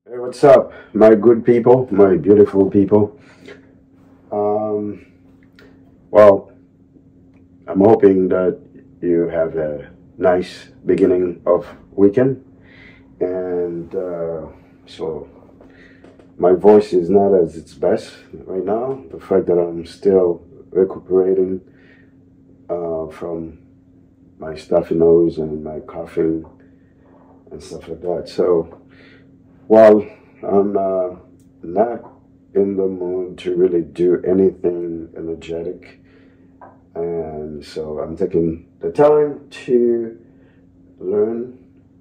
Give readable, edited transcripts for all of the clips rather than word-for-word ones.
Hey, what's up, my good people, my beautiful people? Um, well, I'm hoping that you have a nice beginning of weekend, and so my voice is not as its best right now. The fact that I'm still recuperating from my stuffy nose and my coughing and stuff like that. So while I'm not in the mood to really do anything energetic, and so I'm taking the time to learn,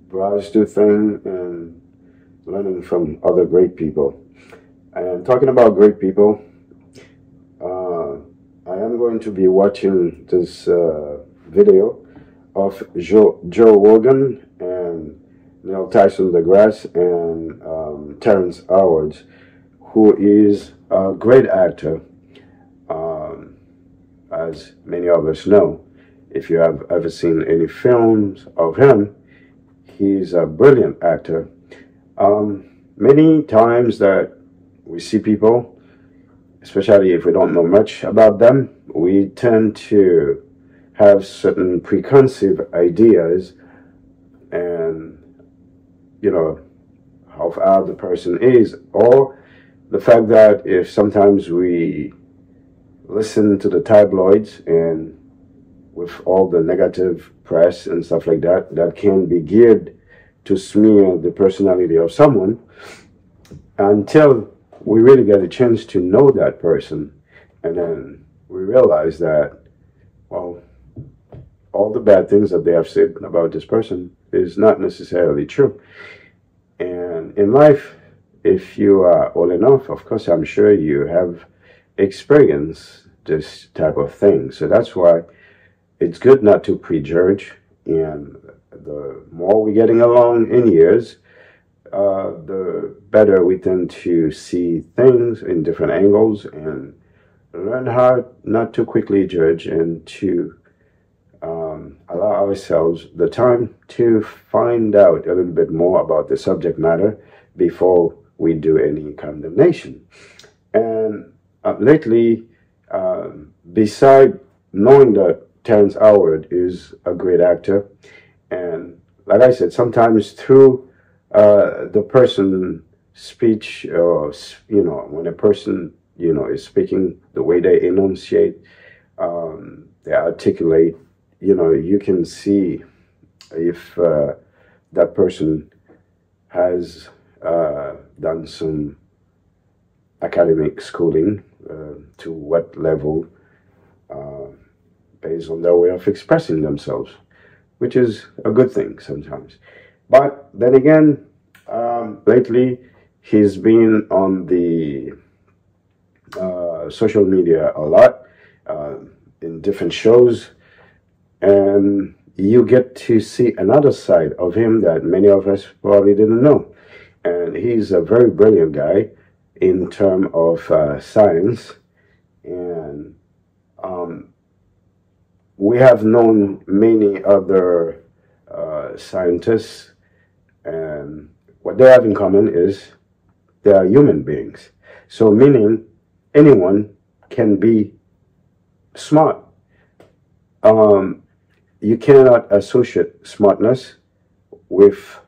browse through things, and learning from other great people. And talking about great people, uh, I am going to be watching this video of Joe Rogan and Neil Tyson deGrasse and Terrence Howard, who is a great actor, um, as many of us know. If you have ever seen any films of him, he's a brilliant actor. Many times that we see people, especially if we don't know much about them, we tend to have certain preconceived ideas and, you know, of how the person is, or the fact that if sometimes we listen to the tabloids and with all the negative press and stuff like that, that can be geared to smear the personality of someone until we really get a chance to know that person. And then we realize that, well, all the bad things that they have said about this person is not necessarily true. And in life, if you are old enough, of course, I'm sure you have experienced this type of thing. So that's why it's good not to prejudge. And the more we're getting along in years, the better we tend to see things in different angles and learn how not to quickly judge and to allow ourselves the time to find out a little bit more about the subject matter before we do any condemnation. And lately, beside knowing that Terrence Howard is a great actor, and like I said, sometimes through the person speech, or when a person is speaking, the way they enunciate, they articulate, you can see if that person has done some academic schooling, to what level, based on their way of expressing themselves, which is a good thing sometimes. But then again, lately he's been on the social media a lot, in different shows, and you get to see another side of him that many of us probably didn't know. And he's a very brilliant guy in terms of science. And we have known many other scientists, and what they have in common is they are human beings. So meaning anyone can be smart. You cannot associate smartness with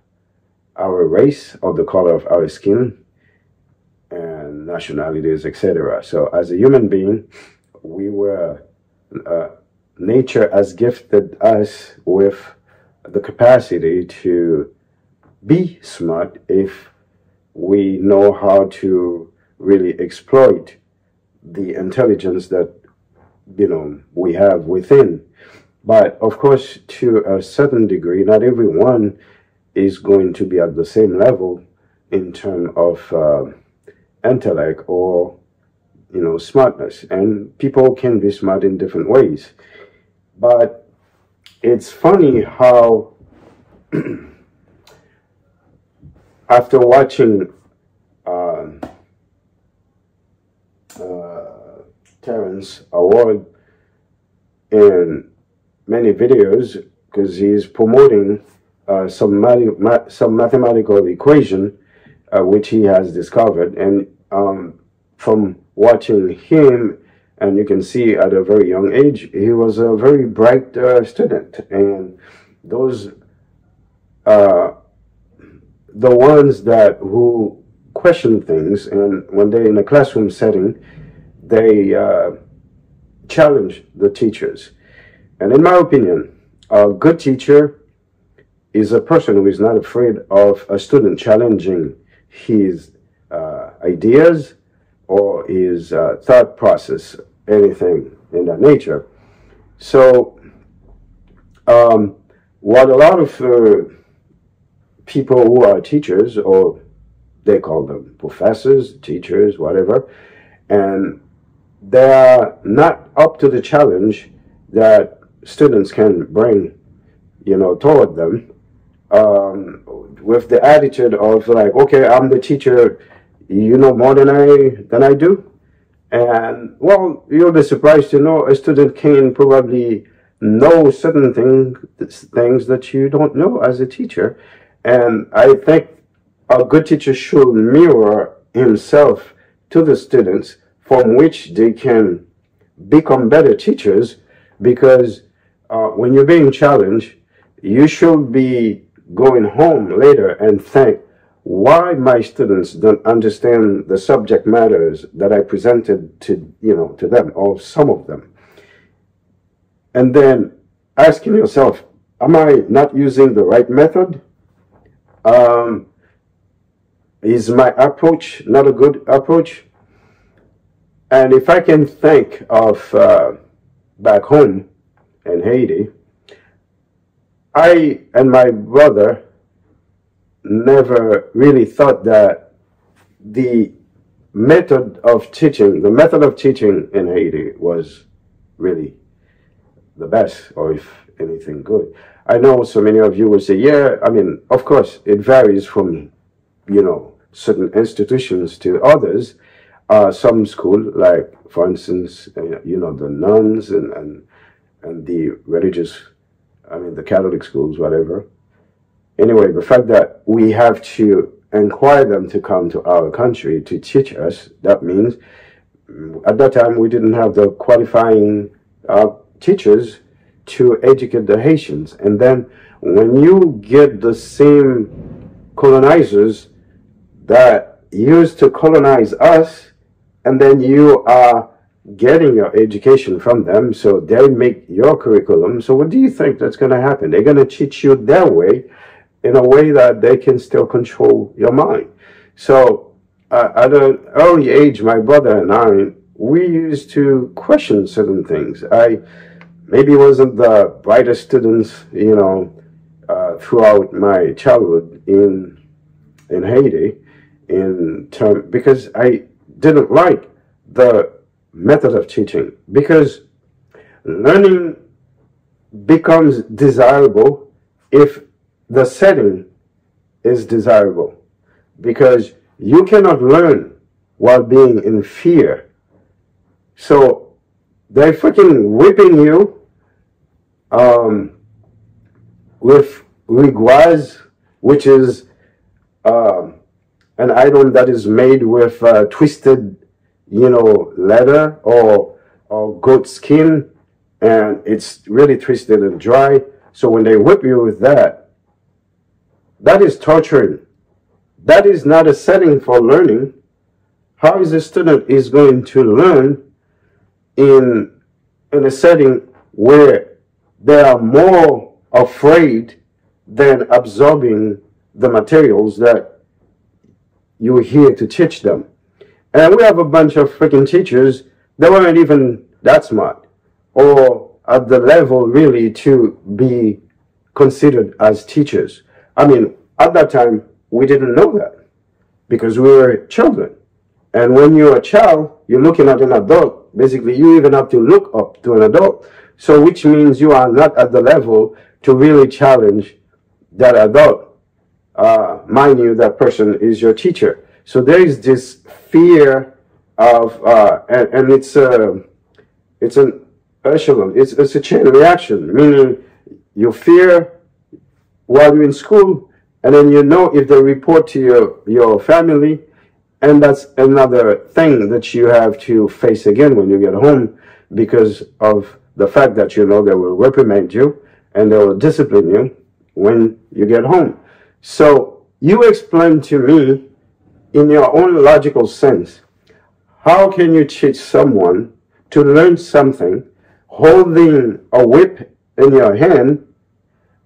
our race or the color of our skin and nationalities, etc. So as a human being, we were, nature has gifted us with the capacity to be smart if we know how to really exploit the intelligence that we have within. But of course, to a certain degree, not everyone is going to be at the same level in terms of intellect or smartness. And people can be smart in different ways. But it's funny how after watching Terrence Howard in many videos, because he's promoting some mathematical equation which he has discovered. And from watching him, and you can see at a very young age, he was a very bright student. And those the ones that who question things, and when they're in a classroom setting, they challenge the teachers. And in my opinion, a good teacher is a person who is not afraid of a student challenging his ideas or his thought process, anything in that nature. So, what a lot of people who are teachers, or they call them professors, teachers, whatever, and they are not up to the challenge that students can bring, toward them, with the attitude of like, okay, I'm the teacher, you know more than I do. And well, you'll be surprised to know a student can probably know certain things that you don't know as a teacher. And I think a good teacher should mirror himself to the students, from which they can become better teachers. Because when you're being challenged, you should be going home later and think, why my students don't understand the subject matters that I presented to them, or some of them. And then asking yourself, am I not using the right method? Is my approach not a good approach? And if I can think of back home in Haiti, I and my brother never really thought that the method of teaching in Haiti was really the best, or if anything good. I know so many of you will say, yeah, I mean, of course, it varies from, certain institutions to others. Some school, like, for instance, the nuns and the religious, the Catholic schools, whatever. Anyway, the fact that we have to inquire them to come to our country to teach us, that means at that time we didn't have the qualifying teachers to educate the Haitians. And then when you get the same colonizers that used to colonize us, and then you are getting your education from them, so they make your curriculum. So what do you think that's going to happen? They're going to teach you their way, in a way that they can still control your mind. So at an early age, my brother and I, we used to question certain things. I maybe wasn't the brightest students, throughout my childhood in Haiti, because I didn't like the method of teaching, because learning becomes desirable if the setting is desirable, because you cannot learn while being in fear. So they're freaking whipping you with riguoise, which is an item that is made with twisted, leather or goat skin, and it's really twisted and dry. So when they whip you with that, that is torturing. That is not a setting for learning. How is a student is going to learn in a setting where they are more afraid than absorbing the materials that you're here to teach them? And we have a bunch of freaking teachers that weren't even that smart, or at the level really to be considered as teachers. I mean, at that time, we didn't know that, because we were children. And when you're a child, you're looking at an adult. Basically, you even have to look up to an adult. So which means you are not at the level to really challenge that adult. Mind you, that person is your teacher. So there is this fear of, and it's an echelon, it's a chain reaction, meaning you fear while you're in school, And then you know if they report to your family, and that's another thing that you have to face again when you get home, because of the fact that you know they will reprimand you and they will discipline you when you get home. So you explain to me in your own logical sense, how can you teach someone to learn something holding a whip in your hand,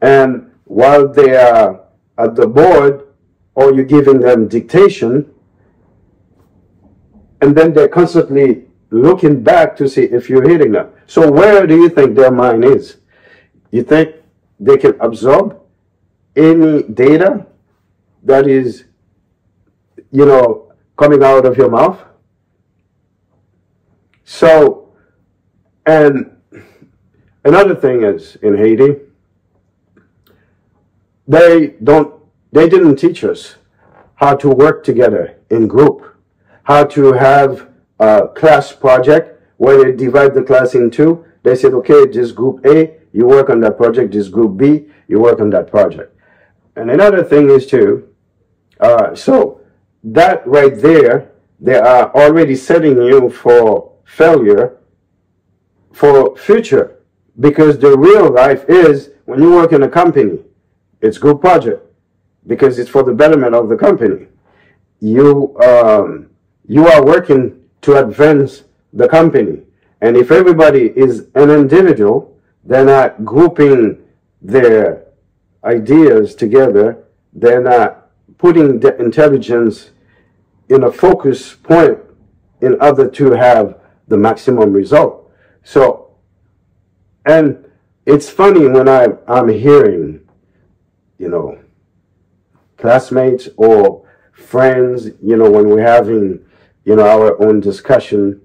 and while they are at the board or you're giving them dictation, and then they're constantly looking back to see if you're hitting them? So where do you think their mind is? You think they can absorb any data that is, coming out of your mouth? So, and another thing is, in Haiti, they didn't teach us how to work together in group, how to have a class project where they divide the class in two. They said, okay, this group A, you work on that project, this group B, you work on that project. And another thing is too, so that right there, they are already setting you for failure for future, because the real life is when you work in a company, it's group project because it's for the betterment of the company. You are working to advance the company, and if everybody is an individual, they're not grouping their ideas together, they're not putting the intelligence in a focus point in order to have the maximum result. So, and it's funny when I'm hearing, classmates or friends, when we're having, our own discussion,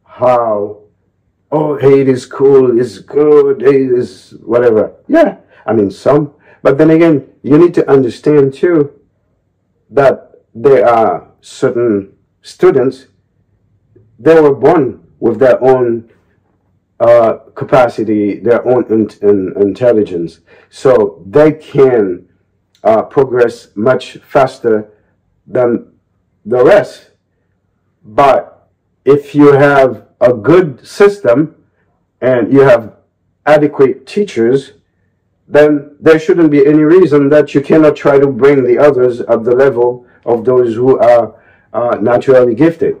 how, oh, Haiti is cool, it's good, Haiti is whatever. Yeah, I mean, some. But then again, you need to understand too that there are certain students, they were born with their own capacity, their own intelligence. So they can progress much faster than the rest. But if you have a good system and you have adequate teachers, then there shouldn't be any reason that you cannot try to bring the others at the level of those who are naturally gifted.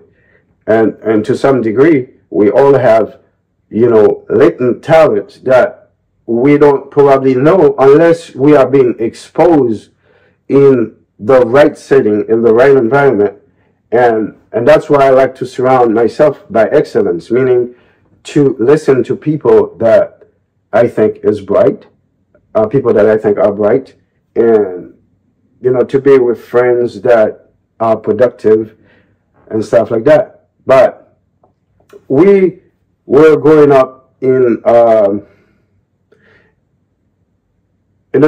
And to some degree, we all have, latent talents that we don't probably know unless we are being exposed in the right setting, in the right environment. And that's why I like to surround myself by excellence, meaning to listen to people that I think is bright, people that I think are bright, and, to be with friends that are productive and stuff like that. But we were growing up in a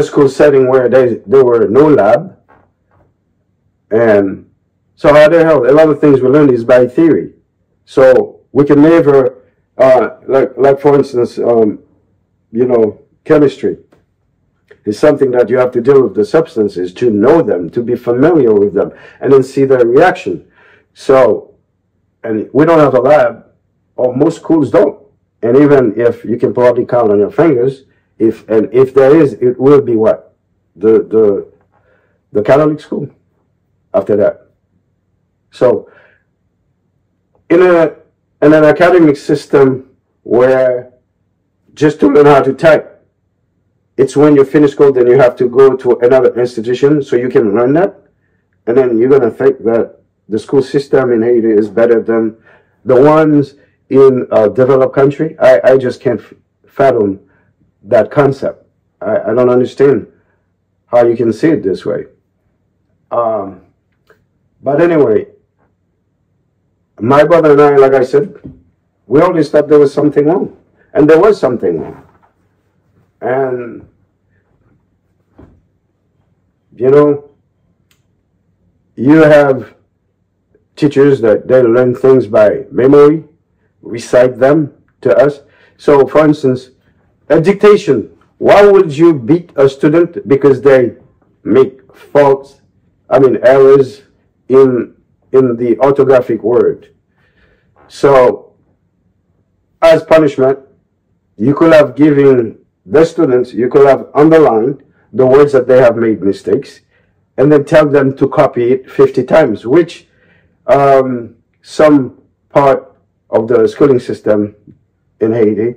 school setting where there were no lab, and so how the hell, a lot of things we learned is by theory. So we can never, like for instance, chemistry is something that you have to deal with the substances, to know them, to be familiar with them, and then see their reaction. So, and we don't have a lab, or most schools don't. And even if you can probably count on your fingers, if there is, it will be what? The Catholic school after that. So, in an academic system where just to learn how to type, it's when you finish school, then you have to go to another institution so you can learn that. And then you're going to think that the school system in Haiti is better than the ones in a developed country. I just can't fathom that concept. I don't understand how you can see it this way. But anyway, my brother and I, like I said, we always thought there was something wrong. And there was something wrong. And, you have teachers that they learn things by memory, recite them to us. So, for instance, a dictation. Why would you beat a student because they make faults, errors in the orthographic word. So, as punishment, you could have given the students, you could have underlined the words that they have made mistakes, and then tell them to copy it 50 times, which some part of the schooling system in Haiti,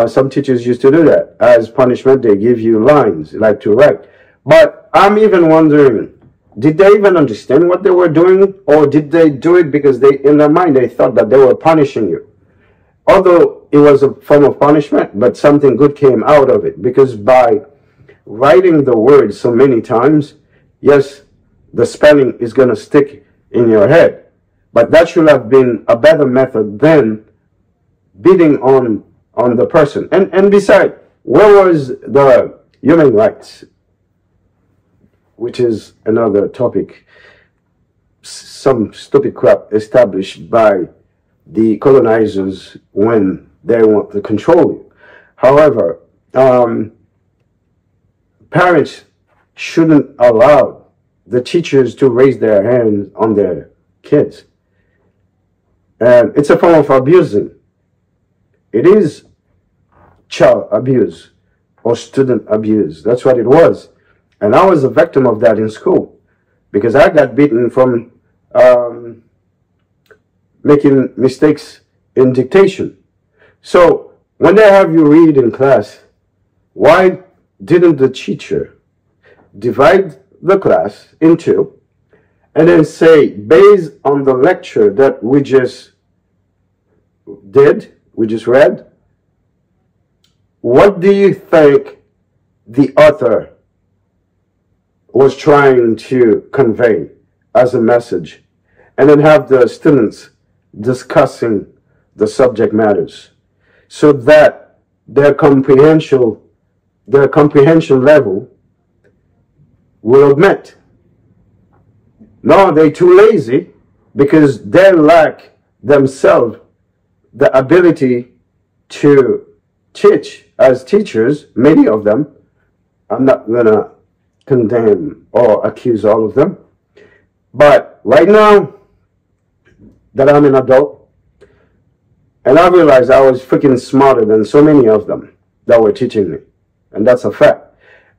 some teachers used to do that. As punishment, they give you lines, like to write. But I'm even wondering, did they even understand what they were doing? Or did they do it because in their mind, they thought that they were punishing you? Although it was a form of punishment, but something good came out of it. Because by writing the words so many times, yes, the spelling is going to stick in your head. But that should have been a better method than beating on the person. And besides, where was the human rights? Which is another topic. Some stupid crap established by the colonizers when they want to control you. However, parents shouldn't allow the teachers to raise their hands on their kids. And it's a form of abusing. It is child abuse or student abuse. That's what it was. And I was a victim of that in school because I got beaten from making mistakes in dictation. So when they have you read in class, why didn't the teacher divide the class in two and then say, based on the lecture that we just read, what do you think the author was trying to convey as a message? And then have the students discussing the subject matters so that their comprehension level will augment. No, they're too lazy because they lack themselves the ability to teach as teachers, many of them. I'm not going to condemn or accuse all of them. But right now that I'm an adult, and I realized I was freaking smarter than so many of them that were teaching me. And that's a fact.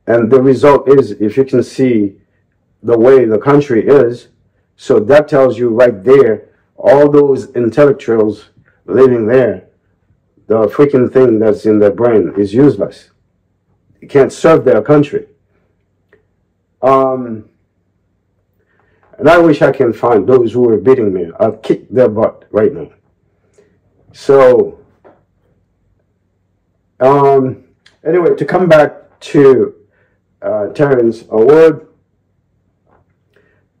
And the result is, if you can see the way the country is, so that tells you right there, all those intellectuals living there, the freaking thing that's in their brain is useless. It can't serve their country. And I wish I can find those who are beating me. I'll kick their butt right now. So, anyway, to come back to Terrence, a word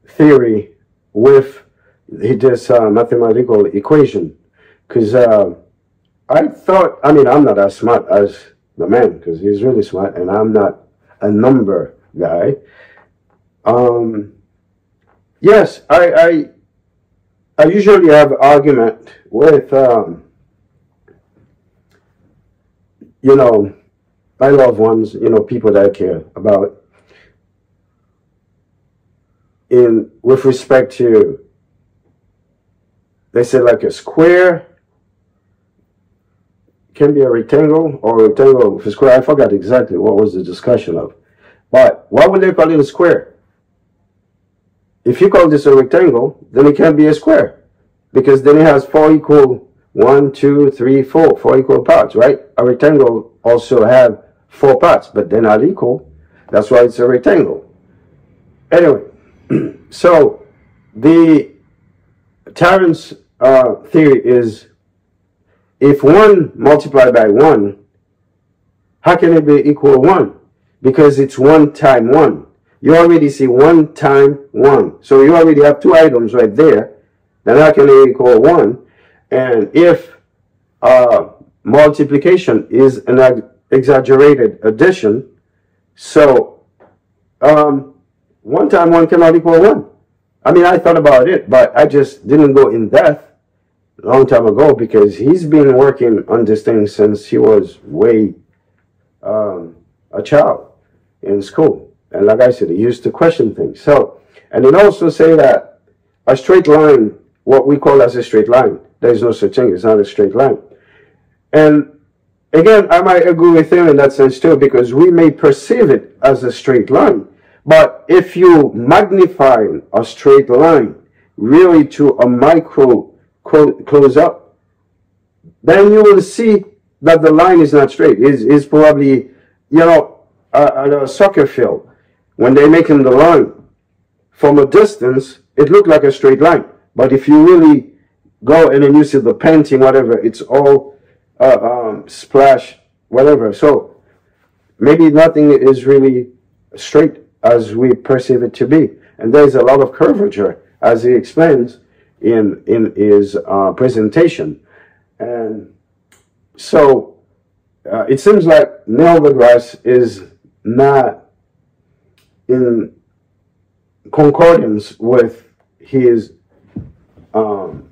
theory with this mathematical equation. Because I thought, I'm not as smart as the man, because he's really smart, and I'm not a number guy. Yes, I usually have argument with, my loved ones, people that I care about, with respect to, they say like a square can be a rectangle, or a rectangle with a square. I forgot exactly what was the discussion of. But why would they call it a square? If you call this a rectangle, then it can't be a square, because then it has four equal, 1, 2, 3, 4, 4 equal parts, right? A rectangle also have 4 parts, but they're not equal. That's why it's a rectangle. Anyway, so the Terrence theory is, if 1 multiplied by 1, how can it be equal 1? Because it's 1 times 1. You already see 1 times 1. So you already have 2 items right there. Then how can it equal 1? And if multiplication is an exaggerated addition, so 1 times 1 cannot equal 1. I thought about it, but I just didn't go in depth a long time ago, because he's been working on this thing since he was way a child in school. And like I said, he used to question things. So, and then also say that a straight line, what we call as a straight line, there is no such thing. It's not a straight line. And again, I might agree with him in that sense too, because we may perceive it as a straight line. But if you magnify a straight line really to a micro close up, then you will see that the line is not straight. It's probably, you know, at a soccer field, when they're making the line, from a distance, it looked like a straight line. But if you really go and then you see the painting, whatever, it's all splash, whatever. So maybe nothing is really straight as we perceive it to be. And there's a lot of curvature, as he explains in his presentation. And so it seems like Neil deGrasse is not in concordance with his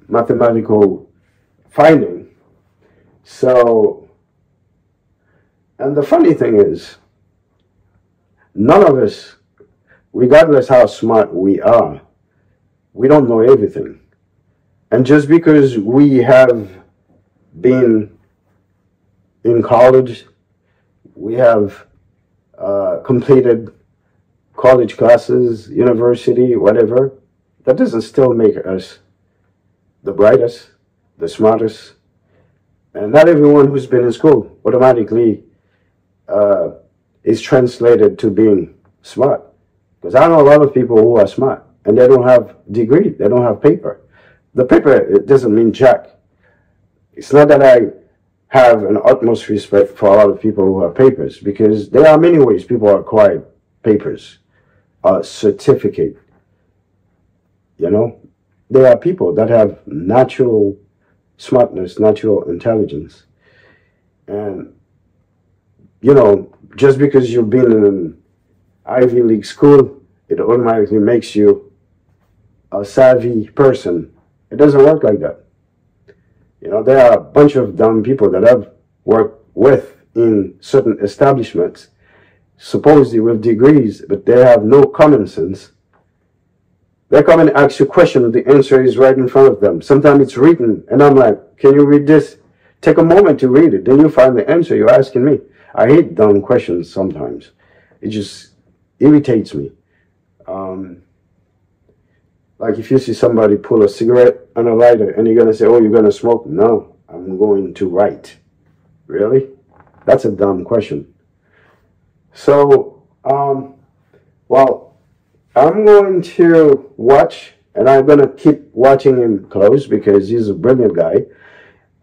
mathematical finding. So, and the funny thing is, none of us, regardless how smart we are, we don't know everything. And just because we have been in college, we have completed college classes, university, whatever, that doesn't still make us the brightest, the smartest. And not everyone who's been in school automatically is translated to being smart. Because I know a lot of people who are smart and they don't have degree, they don't have paper. The paper, it doesn't mean jack. It's not that I have an utmost respect for a lot of people who have papers, because there are many ways people acquire papers, a certificate. You know, there are people that have natural smartness, natural intelligence. And, you know, just because you've been in an Ivy League school, it automatically makes you a savvy person. It doesn't work like that. You know, there are a bunch of dumb people that I've worked with in certain establishments, supposedly with degrees, but they have no common sense. They come and ask you a question, the answer is right in front of them. Sometimes it's written, and I'm like, can you read this? Take a moment to read it. Then you find the answer you're asking me. I hate dumb questions sometimes. It just irritates me. Like if you see somebody pull a cigarette and a lighter and you're going to say, oh, you're going to smoke? No, I'm going to write. Really? That's a dumb question. So, well, I'm going to watch, and I'm going to keep watching him close because he's a brilliant guy.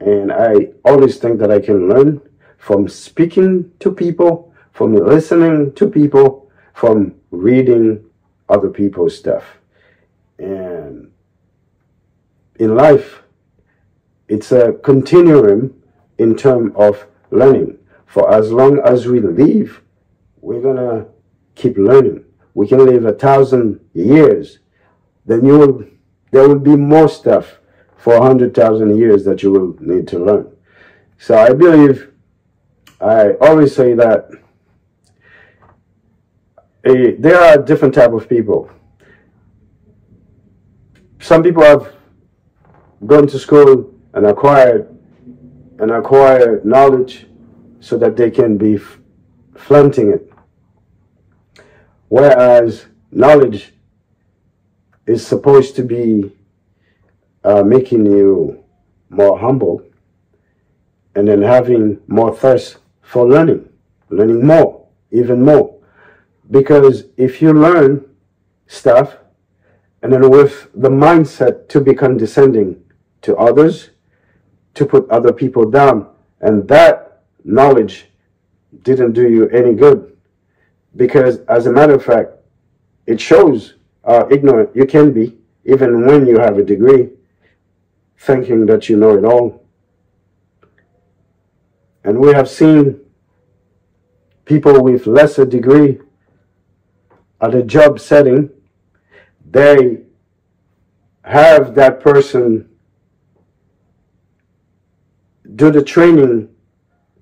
And I always think that I can learn from speaking to people, from listening to people, from reading other people's stuff. And in life, it's a continuum in terms of learning. For as long as we live, we're going to keep learning. We can live 1,000 years, then there will be more stuff for 100,000 years that you will need to learn. So I believe, I always say that there are different type of people. Some people have gone to school and acquired knowledge so that they can be flaunting it. Whereas knowledge is supposed to be making you more humble, and then having more thirst for learning more, even more. Because if you learn stuff, and then with the mindset to be condescending to others, to put other people down, and that knowledge didn't do you any good. Because as a matter of fact, it shows how ignorant you can be, even when you have a degree, thinking that you know it all. And we have seen people with lesser degree at a job setting, they have that person do the training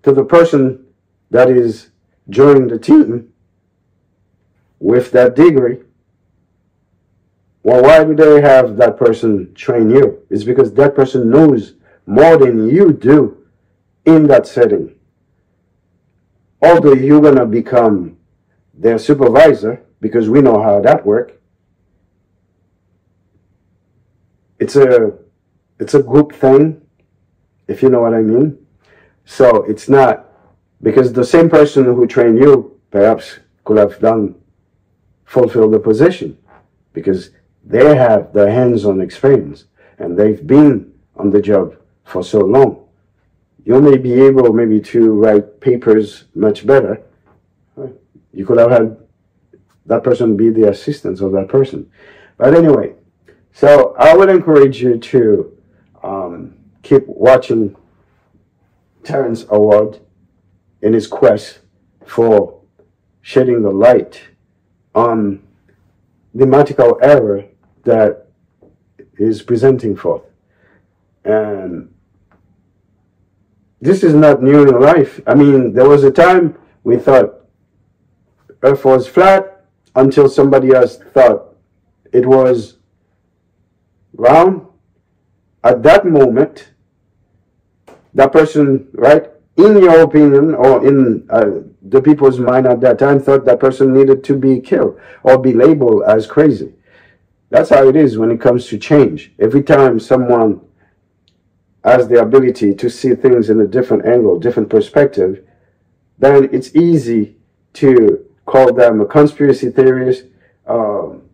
to the person that is joining the team, with that degree. Well, why do they have that person train you? It's because that person knows more than you do in that setting. Although you're going to become their supervisor, because we know how that works, it's a group thing, if you know what I mean. So it's not, because the same person who trained you perhaps could have fulfilled the position, because they have the hands-on experience and they've been on the job for so long. You may be able maybe to write papers much better. You could have had that person be the assistant of that person. But anyway, so I would encourage you to keep watching Terrence Award in his quest for shedding the light on the mathematical error that is presenting forth. And this is not new in life. I mean, there was a time we thought Earth was flat until somebody else thought it was round. At that moment, that person, right, in your opinion or in the people's mind at that time, thought that person needed to be killed or be labeled as crazy. That's how it is when it comes to change. Every time someone has the ability to see things in a different angle, different perspective, then it's easy to call them a conspiracy theorist,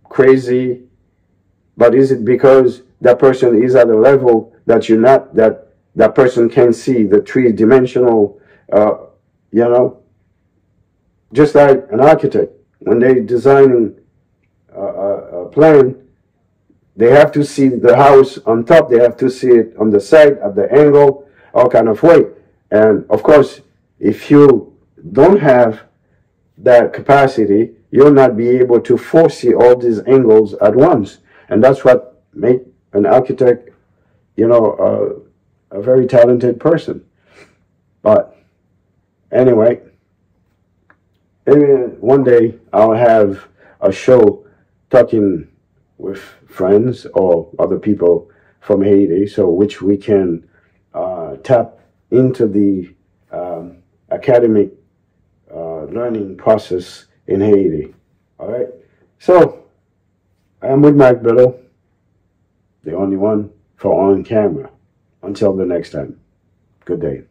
crazy. But is it because that person is at a level that you're not, that person can see the three-dimensional, you know, just like an architect, when they're designing a plan, they have to see the house on top, they have to see it on the side, at the angle, all kind of way. And of course, if you don't have that capacity, you'll not be able to foresee all these angles at once. And that's what makes an architect, you know, a very talented person. But anyway, maybe one day I'll have a show talking with friends or other people from Haiti, so which we can tap into the academic learning process in Haiti. All right. So I am with Mike Biddle, the only one for on camera. Until the next time, good day.